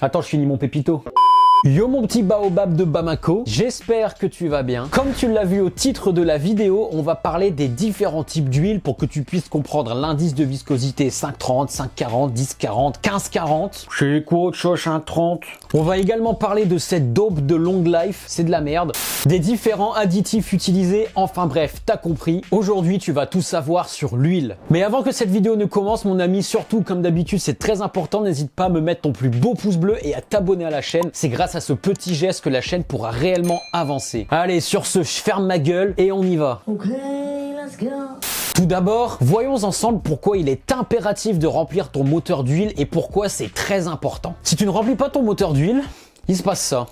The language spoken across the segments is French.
Attends, je finis mon pépito. Yo mon petit baobab de Bamako, j'espère que tu vas bien. Comme tu l'as vu au titre de la vidéo, on va parler des différents types d'huile pour que tu puisses comprendre l'indice de viscosité 5,30, 5,40, 10,40, 15,40. C'est quoi autre chose, 5,30? On va également parler de cette dope de long life, c'est de la merde. Des différents additifs utilisés, enfin bref, t'as compris. Aujourd'hui, tu vas tout savoir sur l'huile. Mais avant que cette vidéo ne commence, mon ami, surtout comme d'habitude, c'est très important, n'hésite pas à me mettre ton plus beau pouce bleu et à t'abonner à la chaîne. C'est grâce à ce petit geste que la chaîne pourra réellement avancer. Allez, sur ce, je ferme ma gueule et on y va. Okay, let's go. Tout d'abord, voyons ensemble pourquoi il est impératif de remplir ton moteur d'huile et pourquoi c'est très important. Si tu ne remplis pas ton moteur d'huile, il se passe ça.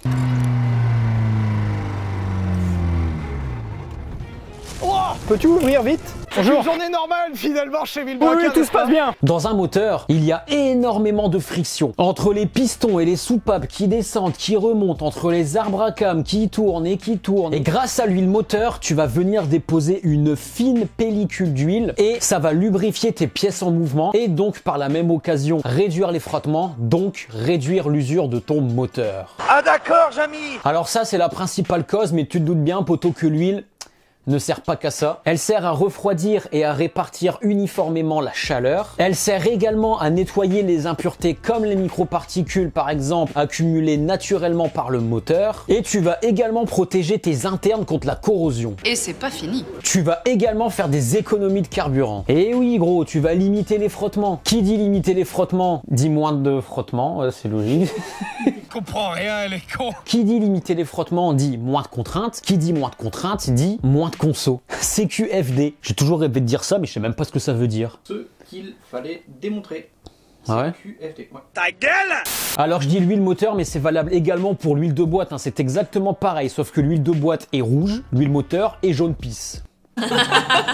Peux-tu ouvrir vite? Bonjour. Une journée normale finalement chez Villebrequin. Oui, tout se passe bien. Dans un moteur, il y a énormément de friction entre les pistons et les soupapes qui descendent, qui remontent, entre les arbres à cames qui tournent et qui tournent. Et grâce à l'huile moteur, tu vas venir déposer une fine pellicule d'huile et ça va lubrifier tes pièces en mouvement et donc par la même occasion réduire les frottements, donc réduire l'usure de ton moteur. Ah d'accord, Jamy. Alors ça, c'est la principale cause, mais tu te doutes bien, poteau, que l'huile ne sert pas qu'à ça. Elle sert à refroidir et à répartir uniformément la chaleur. Elle sert également à nettoyer les impuretés comme les microparticules par exemple accumulées naturellement par le moteur. Et tu vas également protéger tes internes contre la corrosion. Et c'est pas fini. Tu vas également faire des économies de carburant. Et oui gros, tu vas limiter les frottements. Qui dit limiter les frottements dit moins de frottements, c'est logique. Il comprend rien, elle est con. Qui dit limiter les frottements dit moins de contraintes. Qui dit moins de contraintes dit moins de conso. CQFD. J'ai toujours rêvé de dire ça, mais je sais même pas ce que ça veut dire. Ce qu'il fallait démontrer. Ah ouais? QFD. Ouais. Ta gueule. Alors je dis l'huile moteur, mais c'est valable également pour l'huile de boîte. Hein. C'est exactement pareil, sauf que l'huile de boîte est rouge, l'huile moteur est jaune pisse.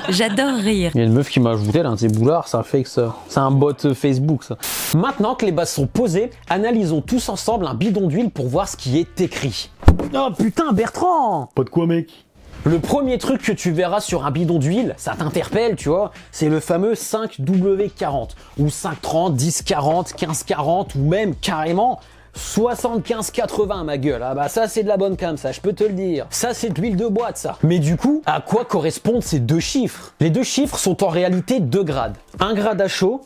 J'adore rire. Il y a une meuf qui m'a ajouté là, c'est boulard, c'est un fake ça. C'est un bot Facebook ça. Maintenant que les bases sont posées, analysons tous ensemble un bidon d'huile pour voir ce qui est écrit. Oh putain Bertrand! Pas de quoi mec. Le premier truc que tu verras sur un bidon d'huile, ça t'interpelle, tu vois, c'est le fameux 5W40 ou 530, 1040, 1540 ou même carrément 75,80 ma gueule. Ah bah ça c'est de la bonne cam, ça je peux te le dire. Ça c'est de l'huile de boîte ça. Mais du coup, à quoi correspondent ces deux chiffres? Les deux chiffres sont en réalité deux grades. Un grade à chaud,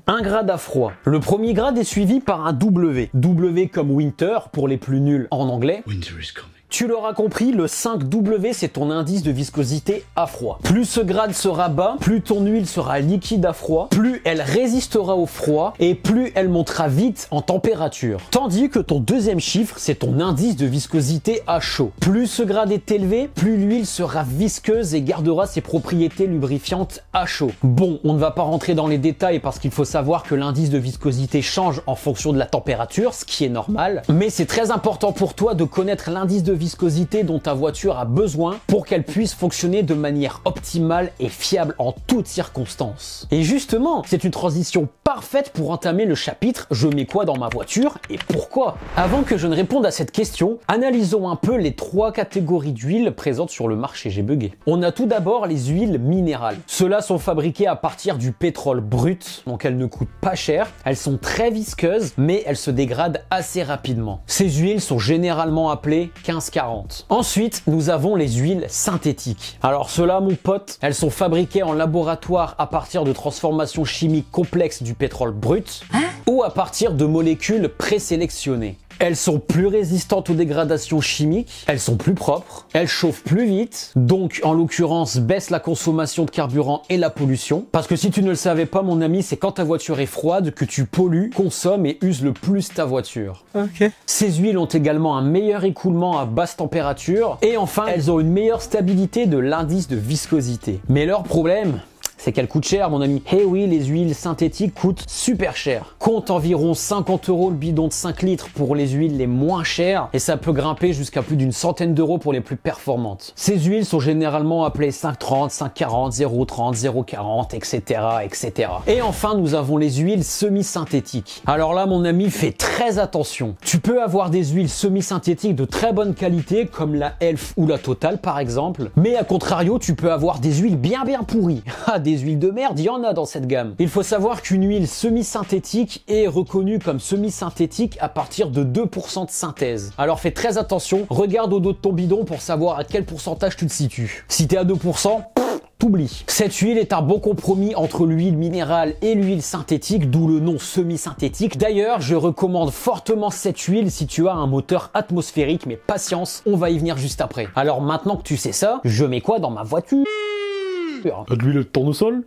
un grade à froid. Le premier grade est suivi par un W. W comme winter pour les plus nuls en anglais. Winter is coming. Tu l'auras compris, le 5W, c'est ton indice de viscosité à froid. Plus ce grade sera bas, plus ton huile sera liquide à froid, plus elle résistera au froid et plus elle montera vite en température. Tandis que ton deuxième chiffre, c'est ton indice de viscosité à chaud. Plus ce grade est élevé, plus l'huile sera visqueuse et gardera ses propriétés lubrifiantes à chaud. Bon, on ne va pas rentrer dans les détails parce qu'il faut savoir que l'indice de viscosité change en fonction de la température, ce qui est normal. Mais c'est très important pour toi de connaître l'indice de viscosité dont ta voiture a besoin pour qu'elle puisse fonctionner de manière optimale et fiable en toutes circonstances. Et justement, c'est une transition parfaite pour entamer le chapitre « Je mets quoi dans ma voiture et pourquoi ?» Avant que je ne réponde à cette question, analysons un peu les trois catégories d'huiles présentes sur le marché. J'ai bugué. On a tout d'abord les huiles minérales. Ceux-là sont fabriqués à partir du pétrole brut, donc elles ne coûtent pas cher. Elles sont très visqueuses, mais elles se dégradent assez rapidement. Ces huiles sont généralement appelées 1540. Ensuite, nous avons les huiles synthétiques. Alors ceux-là, mon pote, elles sont fabriquées en laboratoire à partir de transformations chimiques complexes du pétrole brut ou à partir de molécules présélectionnées. Elles sont plus résistantes aux dégradations chimiques, elles sont plus propres, elles chauffent plus vite, donc en l'occurrence baissent la consommation de carburant et la pollution. Parce que si tu ne le savais pas mon ami, c'est quand ta voiture est froide que tu pollues, consommes et uses le plus ta voiture. Ok. Ces huiles ont également un meilleur écoulement à basse température et enfin elles ont une meilleure stabilité de l'indice de viscosité. Mais leur problème, c'est qu'elle coûte cher mon ami. Eh oui, les huiles synthétiques coûtent super cher. Compte environ 50 € le bidon de 5 litres pour les huiles les moins chères et ça peut grimper jusqu'à plus d'une centaine d'euros pour les plus performantes. Ces huiles sont généralement appelées 530, 540, 030, 040, etc., etc. Et enfin, nous avons les huiles semi-synthétiques. Alors là, mon ami, fais très attention. Tu peux avoir des huiles semi-synthétiques de très bonne qualité comme la Elf ou la Total par exemple, mais à contrario, tu peux avoir des huiles bien pourries. Ah, des des huiles de merde, il y en a dans cette gamme. Il faut savoir qu'une huile semi-synthétique est reconnue comme semi-synthétique à partir de 2% de synthèse. Alors fais très attention, regarde au dos de ton bidon pour savoir à quel pourcentage tu te situes. Si t'es à 2%, t'oublies. Cette huile est un bon compromis entre l'huile minérale et l'huile synthétique, d'où le nom semi-synthétique. D'ailleurs, je recommande fortement cette huile si tu as un moteur atmosphérique, mais patience, on va y venir juste après. Alors maintenant que tu sais ça, je mets quoi dans ma voiture? De l'huile de tournesol?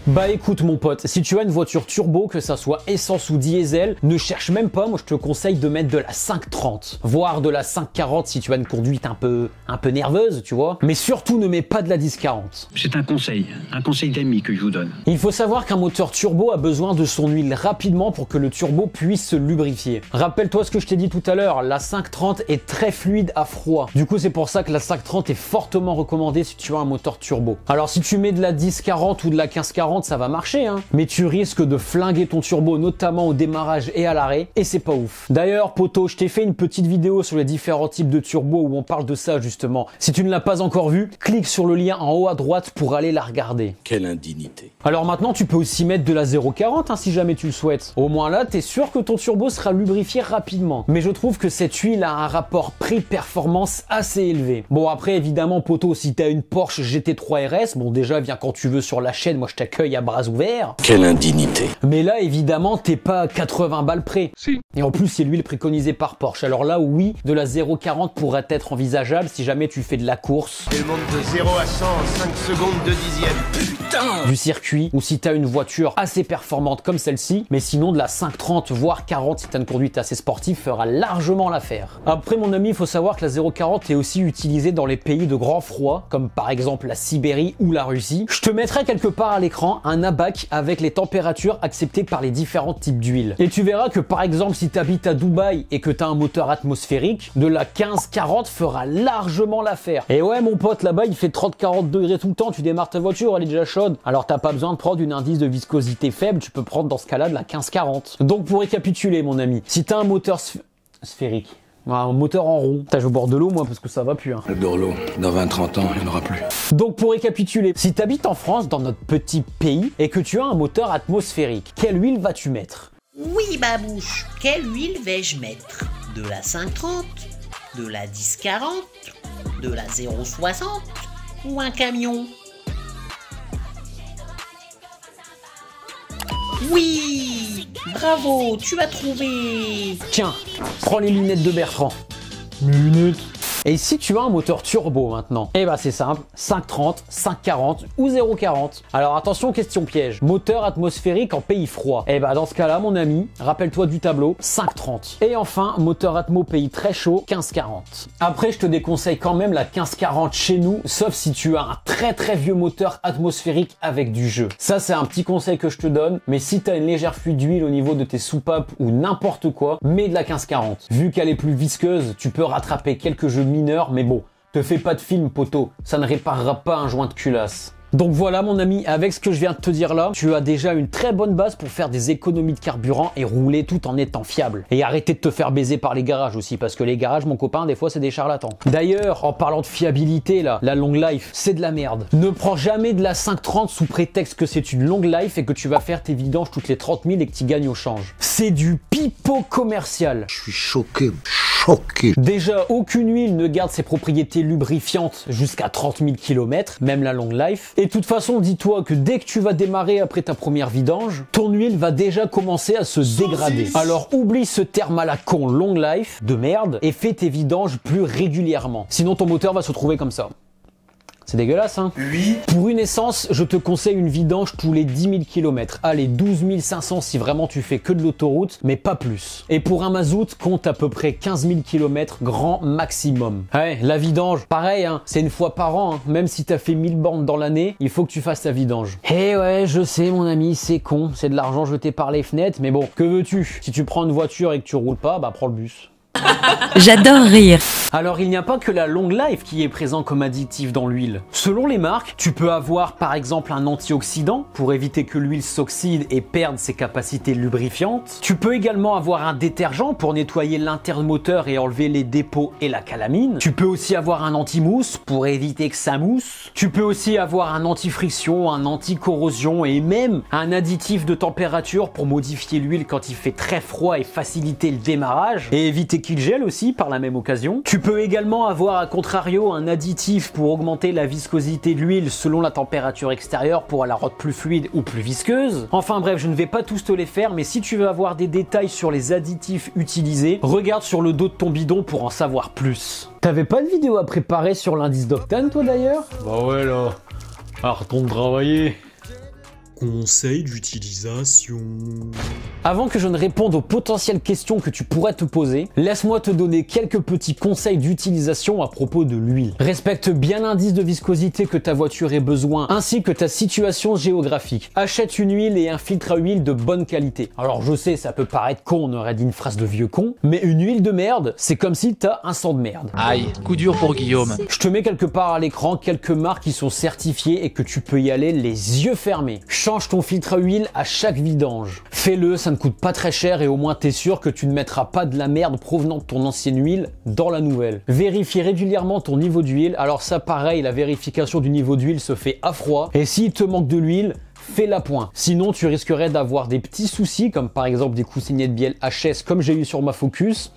Bah écoute mon pote, si tu as une voiture turbo, que ça soit essence ou diesel, ne cherche même pas, moi je te conseille de mettre de la 530, voire de la 540 si tu as une conduite un peu nerveuse, tu vois. Mais surtout ne mets pas de la 1040. C'est un conseil d'ami que je vous donne. Il faut savoir qu'un moteur turbo a besoin de son huile rapidement pour que le turbo puisse se lubrifier. Rappelle-toi ce que je t'ai dit tout à l'heure, la 530 est très fluide à froid. Du coup c'est pour ça que la 530 est fortement recommandée si tu as un moteur turbo. Alors si tu mets de la 1040 ou de la 1540, ça va marcher, hein. Mais tu risques de flinguer ton turbo, notamment au démarrage et à l'arrêt, et c'est pas ouf. D'ailleurs, poto, je t'ai fait une petite vidéo sur les différents types de turbo où on parle de ça, justement. Si tu ne l'as pas encore vue, clique sur le lien en haut à droite pour aller la regarder. Quelle indignité. Alors maintenant, tu peux aussi mettre de la 0,40, hein, si jamais tu le souhaites. Au moins là, t'es sûr que ton turbo sera lubrifié rapidement. Mais je trouve que cette huile a un rapport prix-performance assez élevé. Bon, après, évidemment, poto, si t'as une Porsche GT3 RS, bon, déjà, viens quand tu veux sur la chaîne, moi je t'accueille à bras ouverts. Quelle indignité. Mais là, évidemment, t'es pas à 80 balles près. Si. Et en plus, c'est l'huile préconisée par Porsche. Alors là, oui, de la 0,40 pourrait être envisageable si jamais tu fais de la course. Elle monte de 0 à 100 en 5 secondes de dixième. Putain. Du circuit, ou si t'as une voiture assez performante comme celle-ci, mais sinon de la 530 voire 40 si t'as une conduite assez sportive fera largement l'affaire. Après mon ami, il faut savoir que la 0,40 est aussi utilisée dans les pays de grand froid, comme par exemple la Sibérie ou la Russie. Je te mettrai quelque part à l'écran un abac avec les températures acceptées par les différents types d'huile. Et tu verras que par exemple si t'habites à Dubaï et que t'as un moteur atmosphérique, de la 15-40 fera largement l'affaire. Et ouais mon pote, là-bas il fait 30-40 degrés tout le temps, tu démarres ta voiture, elle est déjà chaude. Alors t'as pas besoin de prendre une indice de viscosité faible, tu peux prendre dans ce cas-là de la 15-40. Donc pour récapituler mon ami, si t'as un moteur sphérique, un moteur en rond. Je vais boire de l'eau moi parce que ça va plus. Hein. De l'eau, dans 20-30 ans, il n'y en aura plus. Donc pour récapituler, si tu habites en France, dans notre petit pays, et que tu as un moteur atmosphérique, quelle huile vas-tu mettre? Oui babouche, quelle huile vais-je mettre? De la 530, de la 1040, de la 060 ou un camion? Oui, bravo, tu as trouvé. Tiens, prends les lunettes de Bertrand. Mes lunettes. Et si tu as un moteur turbo maintenant, eh ben c'est simple, 530, 540 ou 040. Alors attention, question piège, moteur atmosphérique en pays froid. Eh ben dans ce cas-là mon ami, rappelle-toi du tableau, 530. Et enfin, moteur atmo pays très chaud, 1540. Après je te déconseille quand même la 1540 chez nous, sauf si tu as un très vieux moteur atmosphérique avec du jeu. Ça c'est un petit conseil que je te donne, mais si tu as une légère fuite d'huile au niveau de tes soupapes ou n'importe quoi, mets de la 1540. Vu qu'elle est plus visqueuse, tu peux rattraper quelques jeux mineur, mais bon, te fais pas de film poto, ça ne réparera pas un joint de culasse. Donc voilà mon ami, avec ce que je viens de te dire là, tu as déjà une très bonne base pour faire des économies de carburant et rouler tout en étant fiable. Et arrêtez de te faire baiser par les garages aussi, parce que les garages, mon copain, des fois c'est des charlatans. D'ailleurs, en parlant de fiabilité là, la long life, c'est de la merde. Ne prends jamais de la 530 sous prétexte que c'est une long life et que tu vas faire tes vidanges toutes les 30 000 et que tu gagnes au change. C'est du pipeau commercial. Je suis choqué. Choqué. Déjà, aucune huile ne garde ses propriétés lubrifiantes jusqu'à 30 000 km, même la long life. Et de toute façon, dis-toi que dès que tu vas démarrer après ta première vidange, ton huile va déjà commencer à se dégrader. Alors oublie ce terme à la con long life de merde et fais tes vidanges plus régulièrement. Sinon ton moteur va se retrouver comme ça. C'est dégueulasse, hein? Oui. Pour une essence, je te conseille une vidange tous les 10 000 km. Allez, 12 500 si vraiment tu fais que de l'autoroute, mais pas plus. Et pour un mazout, compte à peu près 15 000 km grand maximum. Ouais, la vidange, pareil, hein, c'est une fois par an. Hein. Même si t'as fait 1000 bornes dans l'année, il faut que tu fasses ta vidange. Eh ouais, je sais mon ami, c'est con. C'est de l'argent jeté par les fenêtres, mais bon, que veux-tu? Si tu prends une voiture et que tu roules pas, bah prends le bus. J'adore rire. Alors il n'y a pas que la long life qui est présent comme additif dans l'huile. Selon les marques, tu peux avoir par exemple un antioxydant pour éviter que l'huile s'oxyde et perde ses capacités lubrifiantes. Tu peux également avoir un détergent pour nettoyer l'intermoteur et enlever les dépôts et la calamine. Tu peux aussi avoir un anti-mousse pour éviter que ça mousse. Tu peux aussi avoir un anti-friction, un anti-corrosion et même un additif de température pour modifier l'huile quand il fait très froid et faciliter le démarrage et éviter qu'il gèle aussi par la même occasion. Tu peux également avoir à contrario un additif pour augmenter la viscosité de l'huile selon la température extérieure pour la rendre plus fluide ou plus visqueuse. Enfin bref, je ne vais pas tous te les faire, mais si tu veux avoir des détails sur les additifs utilisés, regarde sur le dos de ton bidon pour en savoir plus. T'avais pas de vidéo à préparer sur l'indice d'octane toi d'ailleurs? Bah ouais là. Arrêtons de travailler. Conseil d'utilisation. Avant que je ne réponde aux potentielles questions que tu pourrais te poser, laisse-moi te donner quelques petits conseils d'utilisation à propos de l'huile. Respecte bien l'indice de viscosité que ta voiture ait besoin, ainsi que ta situation géographique. Achète une huile et un filtre à huile de bonne qualité. Alors je sais, ça peut paraître con, on aurait dit une phrase de vieux con, mais une huile de merde, c'est comme si t'as un sang de merde. Aïe, coup dur pour Guillaume. Je te mets quelque part à l'écran quelques marques qui sont certifiées et que tu peux y aller les yeux fermés. Change ton filtre à huile à chaque vidange. Fais-le, ça ne coûte pas très cher et au moins t'es sûr que tu ne mettras pas de la merde provenant de ton ancienne huile dans la nouvelle. Vérifie régulièrement ton niveau d'huile. Alors ça pareil, la vérification du niveau d'huile se fait à froid. Et s'il te manque de l'huile, fais-la à point. Sinon, tu risquerais d'avoir des petits soucis, comme par exemple des coussinets de bielle HS comme j'ai eu sur ma Focus.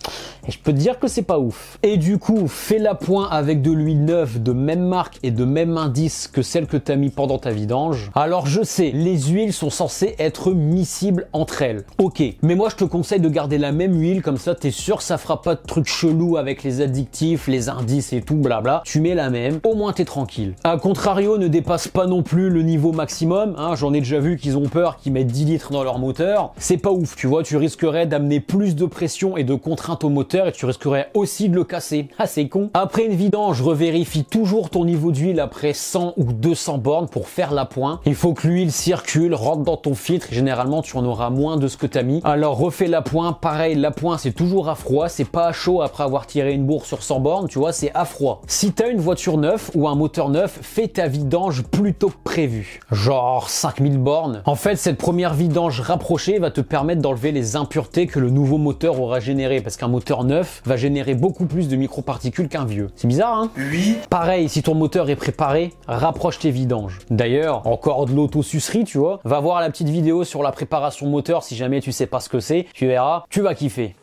Et je peux te dire que c'est pas ouf. Et du coup, fais-la à point avec de l'huile neuve de même marque et de même indice que celle que t'as mis pendant ta vidange. Alors je sais, les huiles sont censées être miscibles entre elles. Ok, mais moi je te conseille de garder la même huile, comme ça t'es sûr que ça fera pas de trucs chelous avec les addictifs, les indices et tout blabla. Tu mets la même, au moins t'es tranquille. A contrario, ne dépasse pas non plus le niveau maximum, hein. J'en ai déjà vu qu'ils ont peur, qu'ils mettent 10 litres dans leur moteur. C'est pas ouf, tu vois, tu risquerais d'amener plus de pression et de contrainte au moteur et tu risquerais aussi de le casser. Ah, c'est con. Après une vidange, revérifie toujours ton niveau d'huile après 100 ou 200 bornes pour faire l'appoint. Il faut que l'huile circule, rentre dans ton filtre et généralement tu en auras moins de ce que t'as mis. Alors refais l'appoint, pareil, l'appoint c'est toujours à froid, c'est pas à chaud après avoir tiré une bourre sur 100 bornes, tu vois, c'est à froid. Si t'as une voiture neuve ou un moteur neuf, fais ta vidange plus tôt que prévu. Genre 5000 bornes. En fait, cette première vidange rapprochée va te permettre d'enlever les impuretés que le nouveau moteur aura généré, parce qu'un moteur neuf va générer beaucoup plus de microparticules qu'un vieux. C'est bizarre, hein? Oui. Pareil, si ton moteur est préparé, rapproche tes vidanges. D'ailleurs, encore de l'auto-sucerie, tu vois. Va voir la petite vidéo sur la préparation moteur si jamais tu sais pas ce que c'est. Tu verras, tu vas kiffer.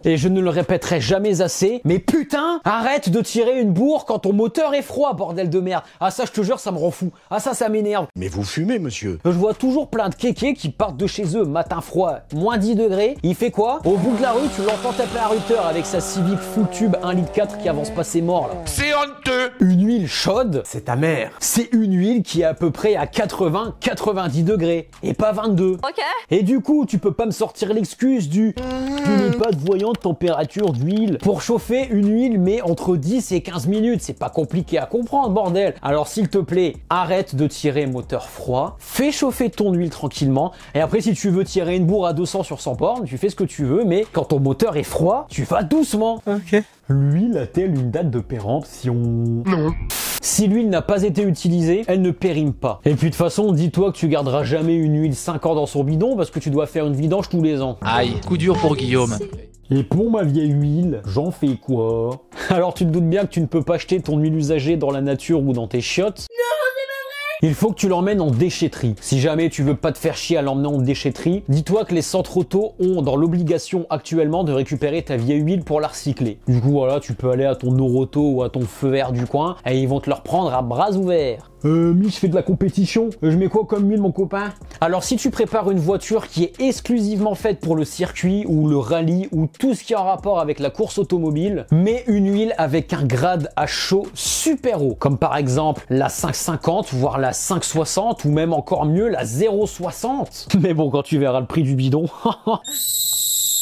Et je ne le répéterai jamais assez, mais putain, arrête de tirer une bourre quand ton moteur est froid, bordel de merde. Ah ça, je te jure, ça me rend fou. Ah ça m'énerve. Mais vous fumez, monsieur. Je vois toujours plein de kékés qui partent de chez eux, matin froid, moins 10 degrés. Il fait quoi? Au bout de la rue, tu l'entends taper un rutteur avec sa Civic full tube 1,4 litre qui avance pas ses morts là. C'est honteux. Une huile chaude, c'est ta mère. C'est une huile qui est à peu près à 80-90 degrés et pas 22. Ok. Et du coup, tu peux pas me sortir l'excuse du tu n'es pas de voyant de température d'huile. Pour chauffer une huile, mais entre 10 et 15 minutes, c'est pas compliqué à comprendre, bordel. Alors s'il te plaît, arrête de tirer moteur froid, fais chauffer ton huile tranquillement, et après si tu veux tirer une bourre à 200 sur 100 bornes, tu fais ce que tu veux, mais quand ton moteur est froid, tu vas doucement. Ok. L'huile a-t-elle une date de péremption? Non. Si l'huile n'a pas été utilisée, elle ne périme pas. Et puis de toute façon, dis-toi que tu garderas jamais une huile 5 ans dans son bidon parce que tu dois faire une vidange tous les ans. Aïe, coup dur pour Guillaume. Et pour ma vieille huile, j'en fais quoi? Alors tu te doutes bien que tu ne peux pas acheter ton huile usagée dans la nature ou dans tes chiottes. Il faut que tu l'emmènes en déchetterie. Si jamais tu veux pas te faire chier à l'emmener en déchetterie, dis-toi que les centres auto ont dans l'obligation actuellement de récupérer ta vieille huile pour la recycler. Du coup voilà, tu peux aller à ton Noroto ou à ton feu vert du coin et ils vont te le reprendre à bras ouverts. Je fais de la compétition. Je mets quoi comme huile, mon copain? Alors, si tu prépares une voiture qui est exclusivement faite pour le circuit ou le rallye ou tout ce qui est en rapport avec la course automobile, mets une huile avec un grade à chaud super haut, comme par exemple la 550, voire la 560 ou même encore mieux la 060. Mais bon, quand tu verras le prix du bidon...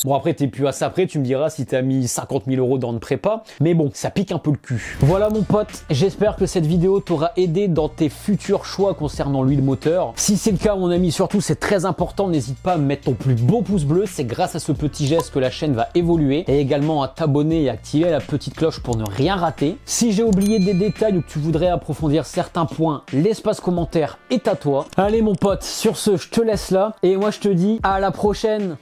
Bon après t'es plus à ça près, tu me diras si t'as mis 50 000 € dans une prépa, mais bon, ça pique un peu le cul. Voilà mon pote, j'espère que cette vidéo t'aura aidé dans tes futurs choix concernant l'huile moteur. Si c'est le cas mon ami, surtout c'est très important, n'hésite pas à me mettre ton plus beau pouce bleu, c'est grâce à ce petit geste que la chaîne va évoluer, et également à t'abonner et activer la petite cloche pour ne rien rater. Si j'ai oublié des détails ou que tu voudrais approfondir certains points, l'espace commentaire est à toi. Allez mon pote, sur ce je te laisse là, et moi je te dis à la prochaine.